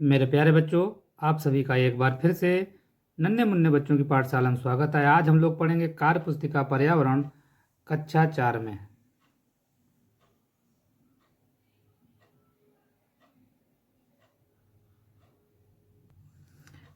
मेरे प्यारे बच्चों, आप सभी का एक बार फिर से नन्हे मुन्ने बच्चों की पाठशाला में स्वागत है। आज हम लोग पढ़ेंगे कार्य पुस्तिका पर्यावरण कक्षा 4 में।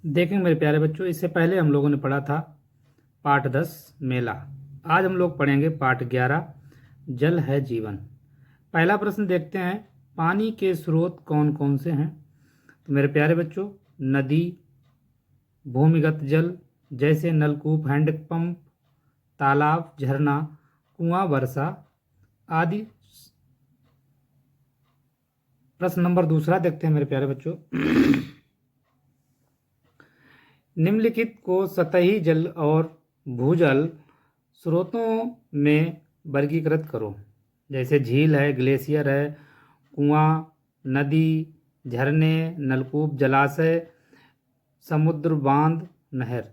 देखेंगे मेरे प्यारे बच्चों, इससे पहले हम लोगों ने पढ़ा था पाठ 10 मेला। आज हम लोग पढ़ेंगे पाठ 11 जल है जीवन। पहला प्रश्न देखते हैं, पानी के स्रोत कौन कौन से हैं। तो मेरे प्यारे बच्चों, नदी, भूमिगत जल जैसे नलकूप, हैंडपंप, तालाब, झरना, कुआं, वर्षा आदि। प्रश्न नंबर दूसरा देखते हैं मेरे प्यारे बच्चों, निम्नलिखित को सतही जल और भूजल स्रोतों में वर्गीकृत करो। जैसे झील है, ग्लेशियर है, कुआं, नदी, झरने, नलकूप, जलाशय, समुद्र, बांध, नहर।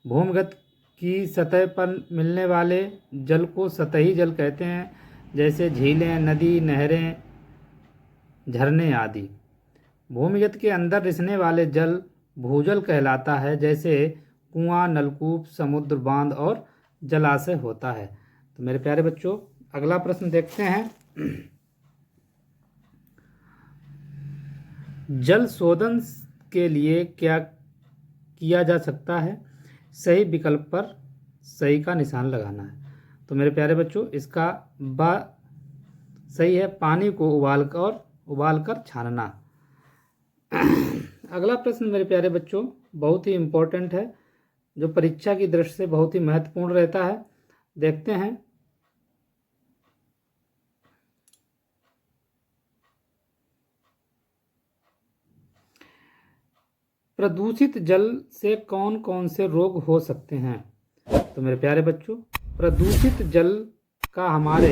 भूमिगत की सतह पर मिलने वाले जल को सतही जल कहते हैं, जैसे झीलें, नदी, नहरें, झरने आदि। भूमिगत के अंदर रिसने वाले जल भूजल कहलाता है, जैसे कुआं, नलकूप, समुद्र, बांध और जलाशय होता है। तो मेरे प्यारे बच्चों, अगला प्रश्न देखते हैं, जल शोधन के लिए क्या किया जा सकता है। सही विकल्प पर सही का निशान लगाना है। तो मेरे प्यारे बच्चों, इसका सही है पानी को उबालकर छानना। अगला प्रश्न मेरे प्यारे बच्चों बहुत ही इम्पोर्टेंट है, जो परीक्षा की दृष्टि से बहुत ही महत्वपूर्ण रहता है। देखते हैं, प्रदूषित जल से कौन कौन से रोग हो सकते हैं। तो मेरे प्यारे बच्चों, प्रदूषित जल का हमारे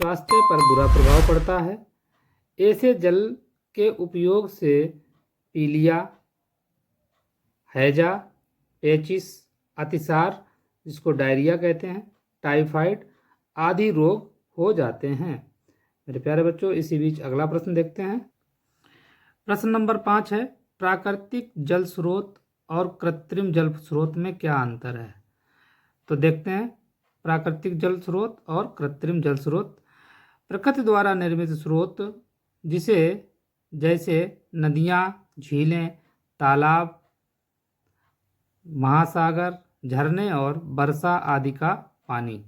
स्वास्थ्य पर बुरा प्रभाव पड़ता है। ऐसे जल के उपयोग से पीलिया, हैजा, पेचिस, अतिसार जिसको डायरिया कहते हैं, टाइफाइड आदि रोग हो जाते हैं। मेरे प्यारे बच्चों, इसी बीच अगला प्रश्न देखते हैं। प्रश्न नंबर 5 है, प्राकृतिक जल स्रोत और कृत्रिम जल स्रोत में क्या अंतर है। तो देखते हैं, प्राकृतिक जल स्रोत और कृत्रिम जल स्रोत। प्रकृति द्वारा निर्मित स्रोत जिसे जैसे नदियाँ, झीलें, तालाब, महासागर, झरने और वर्षा आदि का पानी।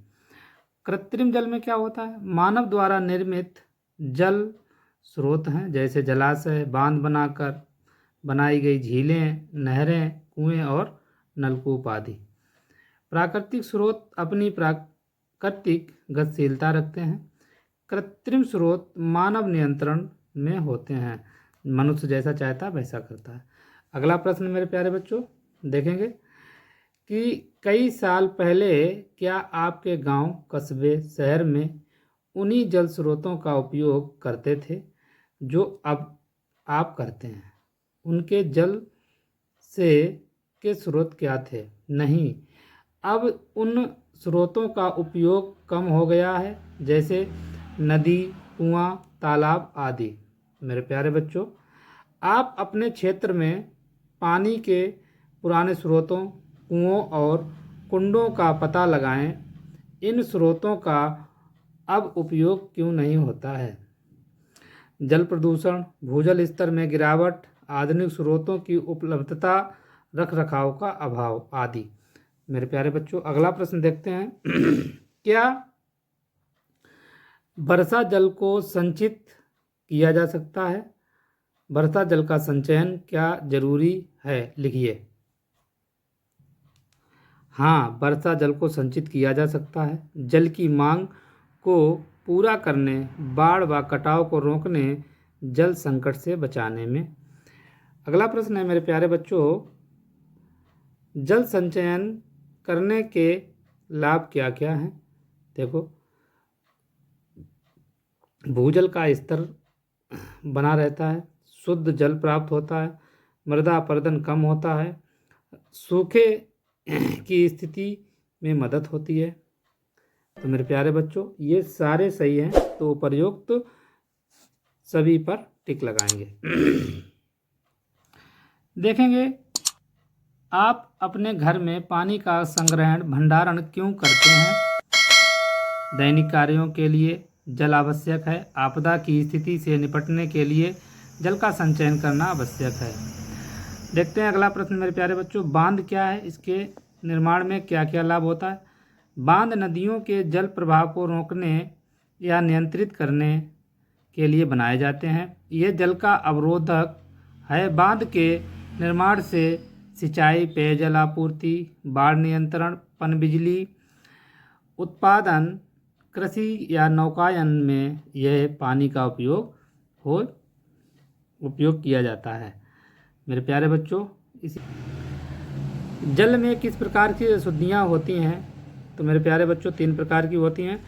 कृत्रिम जल में क्या होता है, मानव द्वारा निर्मित जल स्रोत हैं, जैसे जलाशय, बांध बनाकर बनाई गई झीलें, नहरें, कुएं और नलकूप आदि। प्राकृतिक स्रोत अपनी प्राकृतिक गतिशीलता रखते हैं। कृत्रिम स्रोत मानव नियंत्रण में होते हैं, मनुष्य जैसा चाहता है वैसा करता है। अगला प्रश्न मेरे प्यारे बच्चों देखेंगे कि कई साल पहले क्या आपके गांव, कस्बे, शहर में उन्हीं जल स्रोतों का उपयोग करते थे जो अब आप करते हैं। उनके जल से के स्रोत क्या थे? नहीं, अब उन स्रोतों का उपयोग कम हो गया है, जैसे नदी, कुआं, तालाब आदि। मेरे प्यारे बच्चों, आप अपने क्षेत्र में पानी के पुराने स्रोतों, कुओं और कुंडों का पता लगाएं। इन स्रोतों का अब उपयोग क्यों नहीं होता है? जल प्रदूषण, भूजल स्तर में गिरावट, आधुनिक स्रोतों की उपलब्धता, रखरखाव का अभाव आदि। मेरे प्यारे बच्चों, अगला प्रश्न देखते हैं क्या वर्षा जल को संचित किया जा सकता है? वर्षा जल का संचयन क्या जरूरी है? लिखिए। हाँ, वर्षा जल को संचित किया जा सकता है, जल की मांग को पूरा करने, बाढ़ व कटाव को रोकने, जल संकट से बचाने में। अगला प्रश्न है मेरे प्यारे बच्चों, जल संचयन करने के लाभ क्या क्या हैं? देखो, भूजल का स्तर बना रहता है, शुद्ध जल प्राप्त होता है, मृदा अपरदन कम होता है, सूखे की स्थिति में मदद होती है। तो मेरे प्यारे बच्चों, ये सारे सही हैं, तो उपर्युक्त सभी पर टिक लगाएंगे। देखेंगे आप अपने घर में पानी का संग्रहण भंडारण क्यों करते हैं? दैनिक कार्यों के लिए जल आवश्यक है। आपदा की स्थिति से निपटने के लिए जल का संचयन करना आवश्यक है। देखते हैं अगला प्रश्न मेरे प्यारे बच्चों, बांध क्या है, इसके निर्माण में क्या क्या लाभ होता है? बांध नदियों के जल प्रवाह को रोकने या नियंत्रित करने के लिए बनाए जाते हैं। ये जल का अवरोधक है। बांध के निर्माण से सिंचाई, पेयजल आपूर्ति, बाढ़ नियंत्रण, पनबिजली उत्पादन, कृषि या नौकायन में यह पानी का उपयोग किया जाता है। मेरे प्यारे बच्चों, इस जल में किस प्रकार की अशुद्धियाँ होती हैं? तो मेरे प्यारे बच्चों 3 प्रकार की होती हैं।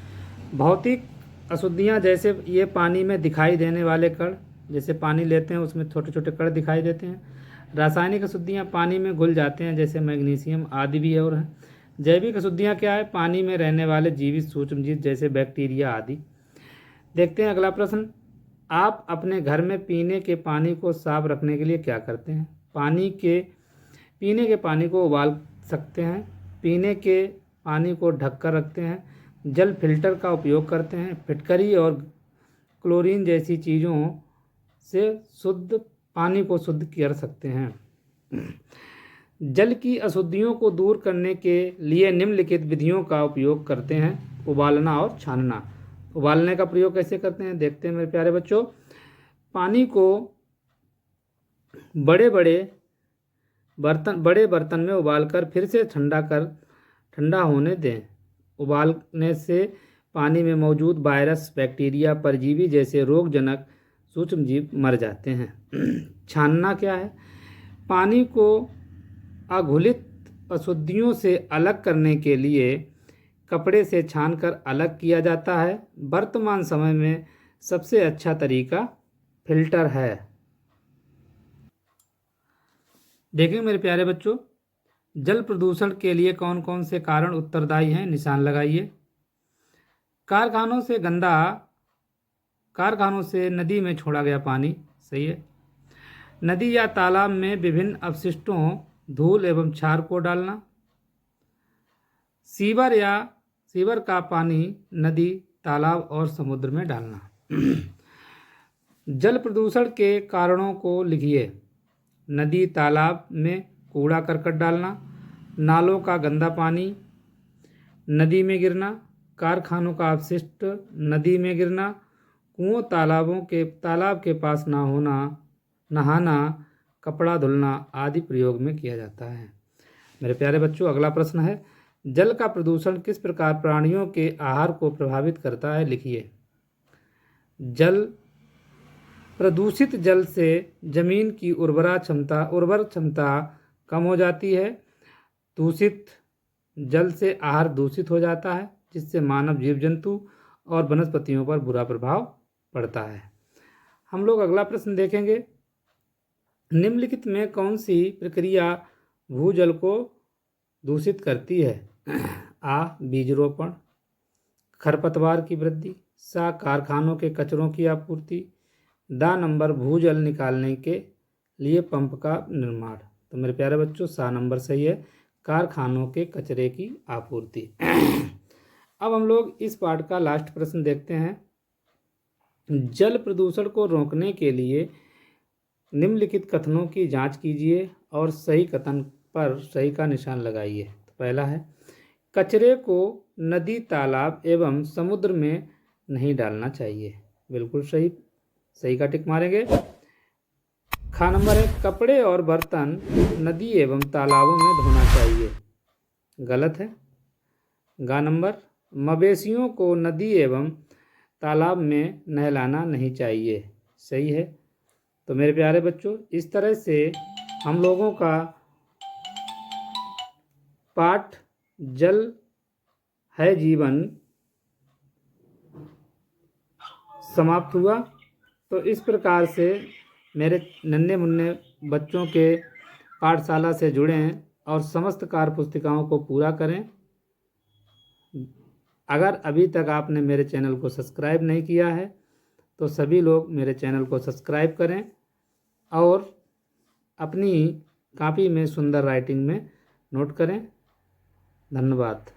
भौतिक अशुद्धियाँ, जैसे ये पानी में दिखाई देने वाले कण, जैसे पानी लेते हैं उसमें छोटे छोटे कण दिखाई देते हैं। रासायनिक अशुद्धियाँ, पानी में घुल जाते हैं, जैसे मैग्नीशियम आदि भी और हैं। जैविक अशुद्धियाँ क्या है? पानी में रहने वाले जीवित सूक्ष्मजीव जैसे बैक्टीरिया आदि। देखते हैं अगला प्रश्न, आप अपने घर में पीने के पानी को साफ रखने के लिए क्या करते हैं? पीने के पानी को उबाल सकते हैं। पीने के पानी को ढककर रखते हैं। जल फिल्टर का उपयोग करते हैं। फिटकरी और क्लोरीन जैसी चीज़ों से शुद्ध पानी को शुद्ध कर सकते हैं। जल की अशुद्धियों को दूर करने के लिए निम्नलिखित विधियों का उपयोग करते हैं। उबालना और छानना। उबालने का प्रयोग कैसे करते हैं देखते हैं मेरे प्यारे बच्चों। पानी को बड़े बर्तन में उबालकर फिर से ठंडा होने दें। उबालने से पानी में मौजूद वायरस, बैक्टीरिया, परजीवी जैसे रोगजनक सूक्ष्मजीव मर जाते हैं। छानना क्या है? पानी को अघुलित अशुद्धियों से अलग करने के लिए कपड़े से छानकर अलग किया जाता है। वर्तमान समय में सबसे अच्छा तरीका फिल्टर है। देखिए मेरे प्यारे बच्चों, जल प्रदूषण के लिए कौन कौन से कारण उत्तरदायी हैं, निशान लगाइए। कारखानों से नदी में छोड़ा गया पानी, सही है। नदी या तालाब में विभिन्न अपशिष्टों, धूल एवं क्षार को डालना। सीवर का पानी नदी, तालाब और समुद्र में डालना। जल प्रदूषण के कारणों को लिखिए। नदी तालाब में कूड़ा करकट डालना, नालों का गंदा पानी नदी में गिरना, कारखानों का अपशिष्ट नदी में गिरना, कुओं तालाब के पास नहाना, कपड़ा धुलना आदि प्रयोग में किया जाता है। मेरे प्यारे बच्चों, अगला प्रश्न है, जल का प्रदूषण किस प्रकार प्राणियों के आहार को प्रभावित करता है, लिखिए। प्रदूषित जल से जमीन की उर्वर क्षमता कम हो जाती है। दूषित जल से आहार दूषित हो जाता है, जिससे मानव, जीव जंतु और वनस्पतियों पर बुरा प्रभाव पड़ता है। हम लोग अगला प्रश्न देखेंगे, निम्नलिखित में कौन सी प्रक्रिया भूजल को दूषित करती है? आ, बीज रोपण, खरपतवार की वृद्धि, सा, कारखानों के कचरों की आपूर्ति, दा नंबर, भूजल निकालने के लिए पंप का निर्माण। तो मेरे प्यारे बच्चों सा नंबर सही है, कारखानों के कचरे की आपूर्ति। अब हम लोग इस पाठ का लास्ट प्रश्न देखते हैं, जल प्रदूषण को रोकने के लिए निम्नलिखित कथनों की जांच कीजिए और सही कथन पर सही का निशान लगाइए। तो पहला है, कचरे को नदी, तालाब एवं समुद्र में नहीं डालना चाहिए। बिल्कुल सही का टिक मारेंगे। खा नंबर है, कपड़े और बर्तन नदी एवं तालाबों में धोना चाहिए। गलत है। गा नंबर, मवेशियों को नदी एवं तालाब में नहलाना नहीं चाहिए। सही है। तो मेरे प्यारे बच्चों, इस तरह से हम लोगों का पाठ जल है जीवन समाप्त हुआ। तो इस प्रकार से मेरे नन्हे मुन्ने बच्चों के पाठशाला से जुड़ें और समस्त कार्य पुस्तिकाओं को पूरा करें। अगर अभी तक आपने मेरे चैनल को सब्सक्राइब नहीं किया है तो सभी लोग मेरे चैनल को सब्सक्राइब करें और अपनी कॉपी में सुंदर राइटिंग में नोट करें। धन्यवाद।